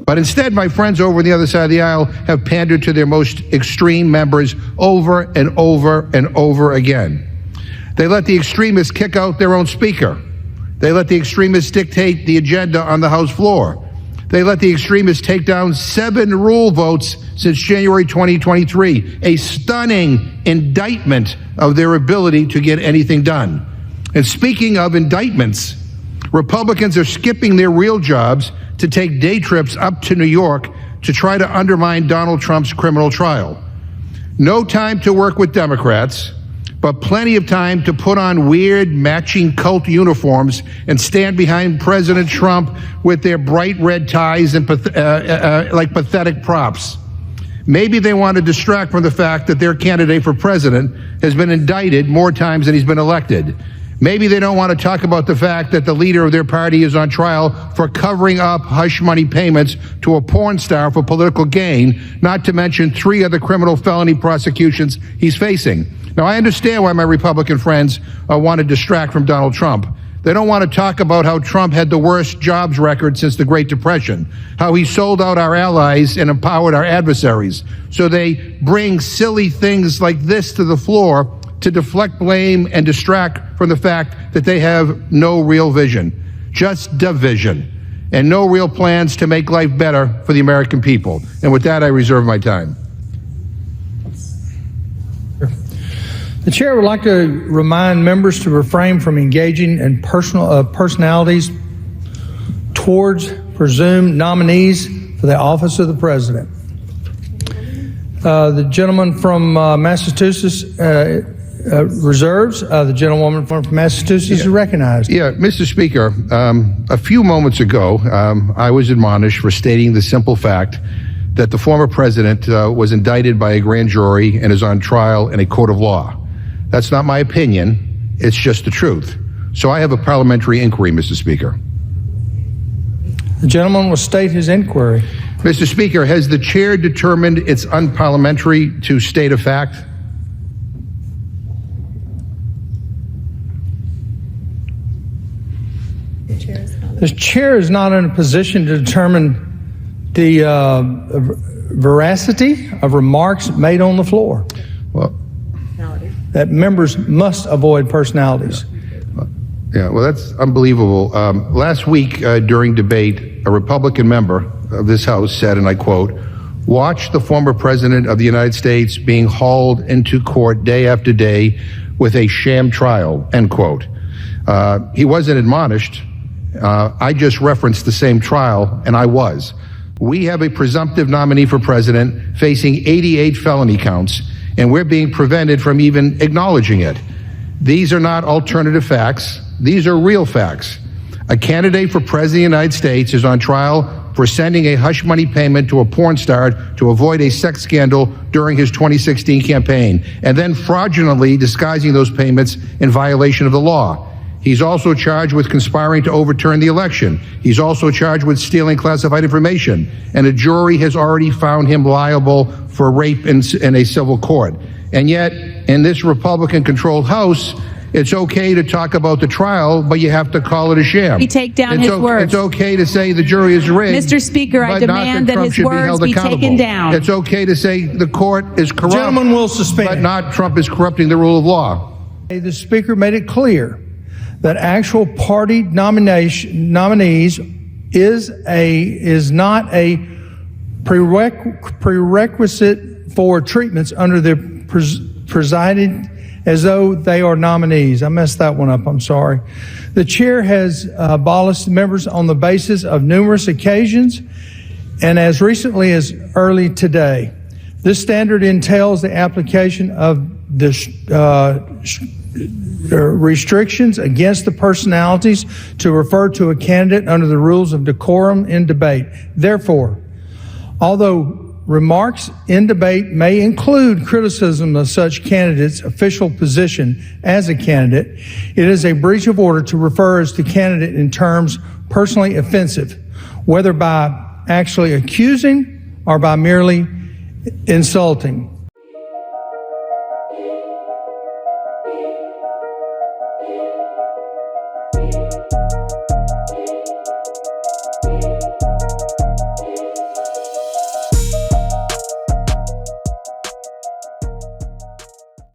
But instead, my friends over on the other side of the aisle have pandered to their most extreme members over and over and over again. They let the extremists kick out their own speaker. They let the extremists dictate the agenda on the House floor. They let the extremists take down 7 rule votes since January 2023, a stunning indictment of their ability to get anything done. And speaking of indictments, Republicans are skipping their real jobs to take day trips up to New York to try to undermine Donald Trump's criminal trial. No time to work with Democrats, but plenty of time to put on weird matching cult uniforms and stand behind President Trump with their bright red ties and like pathetic props. Maybe they want to distract from the fact that their candidate for president has been indicted more times than he's been elected. Maybe they don't want to talk about the fact that the leader of their party is on trial for covering up hush money payments to a porn star for political gain, not to mention 3 other criminal felony prosecutions he's facing. Now, I understand why my Republican friends want to distract from Donald Trump. They don't want to talk about how Trump had the worst jobs record since the Great Depression, how he sold out our allies and empowered our adversaries. So they bring silly things like this to the floor to deflect blame and distract from the fact that they have no real vision, just division, and no real plans to make life better for the American people. And with that, I reserve my time. The chair would like to remind members to refrain from engaging in personalities towards presumed nominees for the office of the president. The gentleman from Massachusetts reserves. The gentlewoman from Massachusetts is recognized. Yeah, Mr. Speaker, a few moments ago, I was admonished for stating the simple fact that the former president was indicted by a grand jury and is on trial in a court of law. That's not my opinion. It's just the truth. So I have a parliamentary inquiry, Mr. Speaker. The gentleman will state his inquiry. Mr. Speaker, has the chair determined it's unparliamentary to state a fact? The chair is not in a position to determine the veracity of remarks made on the floor. Well, that members must avoid personalities. Yeah, well, that's unbelievable. Last week during debate, a Republican member of this House said, and I quote, "Watch the former president of the United States being hauled into court day after day with a sham trial," end quote. He wasn't admonished. I just referenced the same trial, and I was. We have a presumptive nominee for president facing 88 felony counts, and we're being prevented from even acknowledging it. These are not alternative facts. These are real facts. A candidate for president of the United States is on trial for sending a hush money payment to a porn star to avoid a sex scandal during his 2016 campaign, and then fraudulently disguising those payments in violation of the law. He's also charged with conspiring to overturn the election. He's also charged with stealing classified information, and a jury has already found him liable for rape in a civil court. And yet, in this Republican-controlled House, it's okay to talk about the trial, but you have to call it a sham. We take down his words. It's okay to say the jury is rigged. Mr. Speaker, I demand that his words be taken down. It's okay to say the court is corrupt. Gentleman will suspend. But not Trump is corrupting the rule of law. The Speaker made it clear that actual party nominees is not a prerequisite for treatments under the presided as though they are nominees. I messed that one up, I'm sorry. The chair has abolished members on the basis of numerous occasions and as recently as early today. This standard entails the application of the restrictions against the personalities to refer to a candidate under the rules of decorum in debate. Therefore, although remarks in debate may include criticism of such candidate's official position as a candidate, it is a breach of order to refer as the candidate in terms personally offensive, whether by actually accusing or by merely insulting.